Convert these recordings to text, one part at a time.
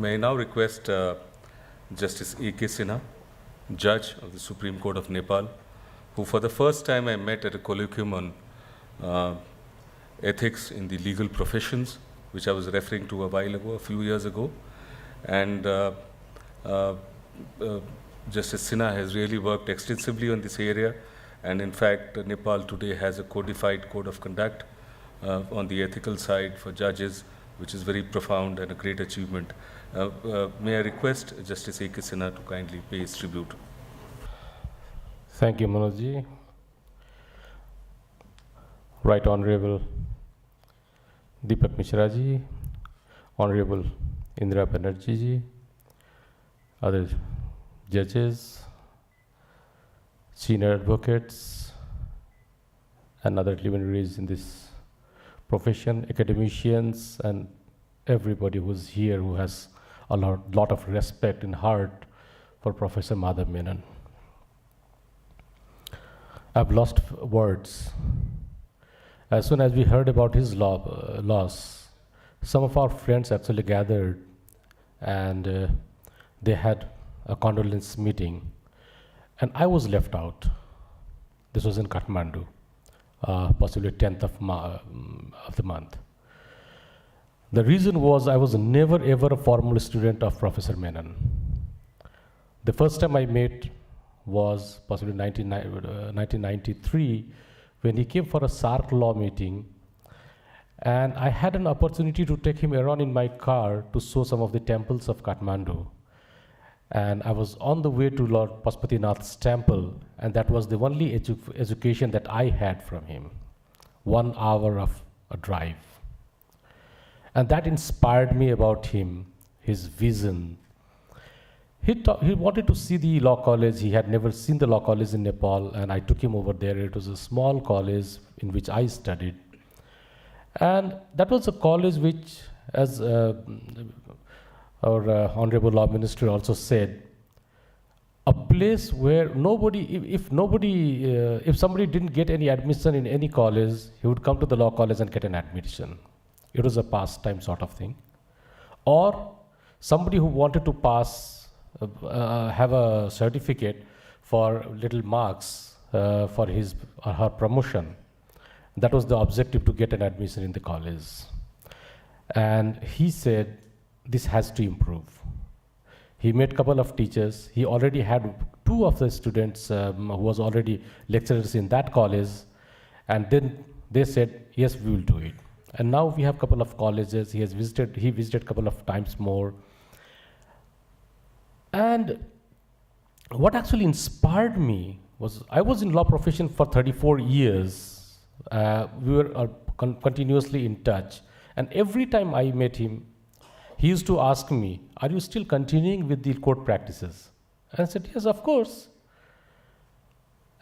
May I now request Justice A.K. Sinha, Judge of the Supreme Court of Nepal, who for the first time I met at a colloquium on ethics in the legal professions, which I was referring to a while ago, a few years ago. And Justice Sinha has really worked extensively on this area. And in fact, Nepal today has a codified code of conduct on the ethical side for judges, which is very profound and a great achievement. May I request Justice A.K. Sinha to kindly pay his tribute. Thank you, Manoj. Right Honorable Deepak Mishra ji, Honorable Indira Banerjee ji, other judges, senior advocates, and other luminaries in this profession, academicians, and everybody who's here who has a lot of respect and heart for Professor Madhava Menon. I've lost words. As soon as we heard about his loss, some of our friends actually gathered and they had a condolence meeting, and I was left out. This was in Kathmandu, possibly 10th of the month. The reason was I was never ever a formal student of Professor Menon. The first time I met was possibly 1993 when he came for a SARC law meeting, and I had an opportunity to take him around in my car to show some of the temples of Kathmandu. And I was on the way to Lord Pashupatinath's temple, and that was the only education that I had from him. 1 hour of a drive. And that inspired me about him, his vision. He wanted to see the law college. He had never seen the law college in Nepal, and I took him over there. It was a small college in which I studied. And that was a college which, as our Honorable Law Minister also said, a place where if somebody didn't get any admission in any college, he would come to the law college and get an admission. It was a pastime sort of thing. Or somebody who wanted to have a certificate for little marks for his or her promotion. That was the objective, to get an admission in the college. And he said, this has to improve. He met a couple of teachers. He already had 2 of the students who was already lecturers in that college. And then they said, yes, we will do it. And now we have a couple of colleges. He visited a couple of times more. And what actually inspired me was, I was in law profession for 34 years. We were continuously in touch. And every time I met him, he used to ask me, are you still continuing with the court practices? And I said, yes, of course.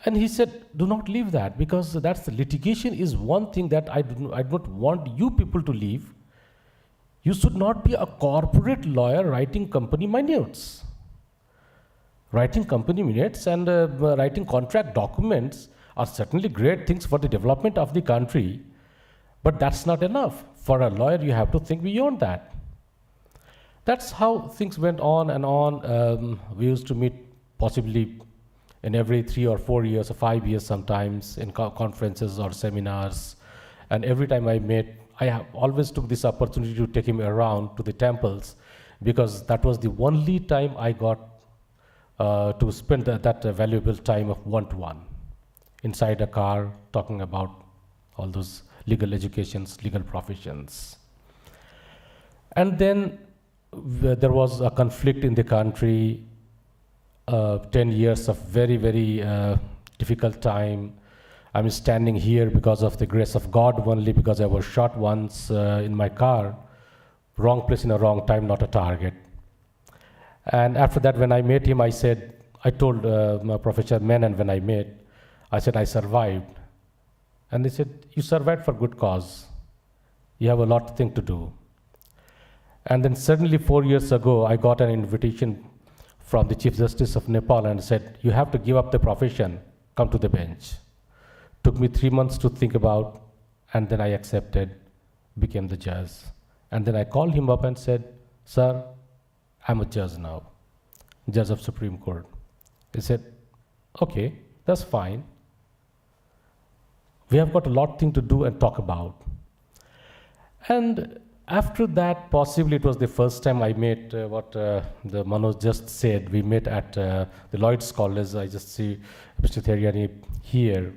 And he said, do not leave that, because that's the litigation is one thing that I don't want you people to leave. You should not be a corporate lawyer writing company minutes. Writing company minutes and writing contract documents are certainly great things for the development of the country, but that's not enough. For a lawyer, you have to think beyond that. That's how things went on and on. We used to meet possibly in every 3 or 4 years or 5 years sometimes in conferences or seminars. And every time I met, I always took this opportunity to take him around to the temples, because that was the only time I got to spend that valuable time of one-to-one inside a car, talking about all those legal educations, legal professions. And then there was a conflict in the country, 10 years of very, very difficult time. I'm standing here because of the grace of God only, because I was shot once in my car, wrong place in a wrong time, not a target. And after that, when I met him, I told Professor Menon when I met, I said, I survived. And they said, you survived for good cause. You have a lot of things to do. And then suddenly 4 years ago, I got an invitation from the Chief Justice of Nepal and said, you have to give up the profession, come to the bench. Took me 3 months to think about, and then I accepted, became the judge. And then I called him up and said, sir, I'm a judge now, judge of Supreme Court. He said, okay, that's fine. We have got a lot of things to do and talk about. And after that, possibly it was the first time I met what the Manoj just said. We met at the Lloyd's College. I just see Mr. Theriani here.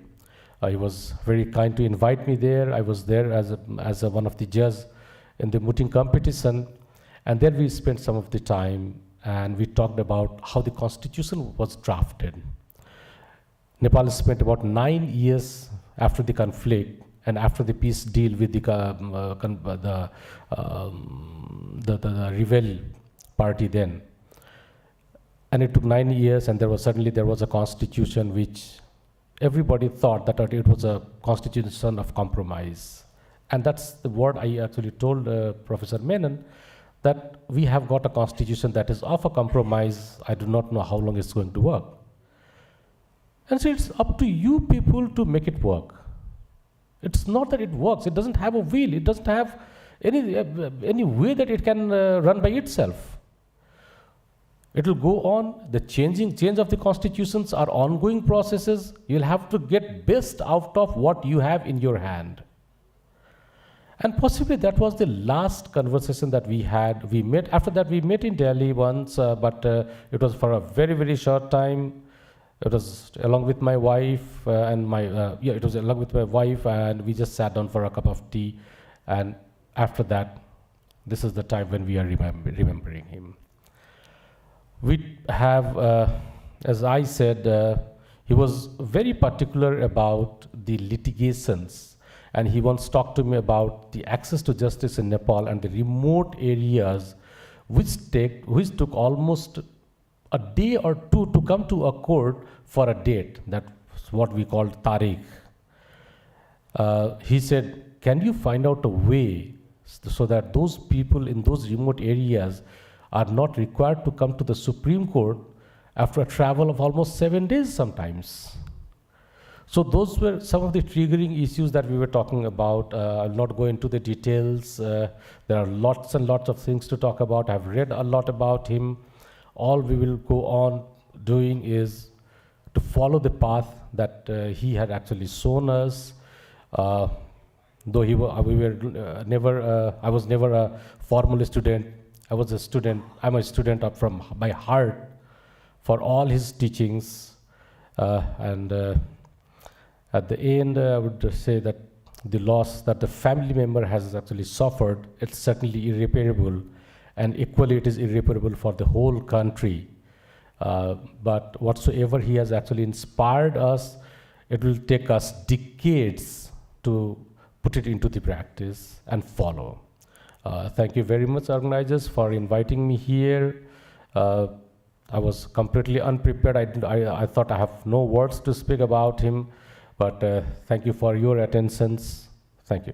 He was very kind to invite me there. I was there as one of the judges in the mooting competition. And then we spent some of the time and we talked about how the constitution was drafted. Nepal spent about 9 years after the conflict and after the peace deal with the rebel party then. And it took 9 years, and there was a constitution which everybody thought that it was a constitution of compromise. And that's the word I actually told Professor Menon, that we have got a constitution that is of a compromise. I do not know how long it's going to work. And so it's up to you people to make it work. It's not that it works. It doesn't have a wheel. It doesn't have any way that it can run by itself. It will go on. The change of the constitutions are ongoing processes. You'll have to get best out of what you have in your hand. And possibly that was the last conversation that we had. We met, after that we met in Delhi once, but it was for a very, very short time. It was along with my wife it was along with my wife, and we just sat down for a cup of tea. And after that, this is the time when we are remembering him. We have, as I said, he was very particular about the litigations, and he once talked to me about the access to justice in Nepal and the remote areas which took almost a day or two to come to a court for a date. That's what we called Tariq. He said, can you find out a way so that those people in those remote areas are not required to come to the Supreme Court after a travel of almost 7 days sometimes? So those were some of the triggering issues that we were talking about. I'll not go into the details. There are lots and lots of things to talk about. I've read a lot about him. All we will go on doing is to follow the path that he had actually shown us. Though I was never a formal student. I'm a student by heart for all his teachings. At the end, I would say that the loss that the family member has actually suffered, it's certainly irreparable. And equally, it is irreparable for the whole country. But whatsoever he has actually inspired us, it will take us decades to put it into the practice and follow. Thank you very much, organizers, for inviting me here. I was completely unprepared. I thought I have no words to speak about him, but thank you for your attentions. Thank you.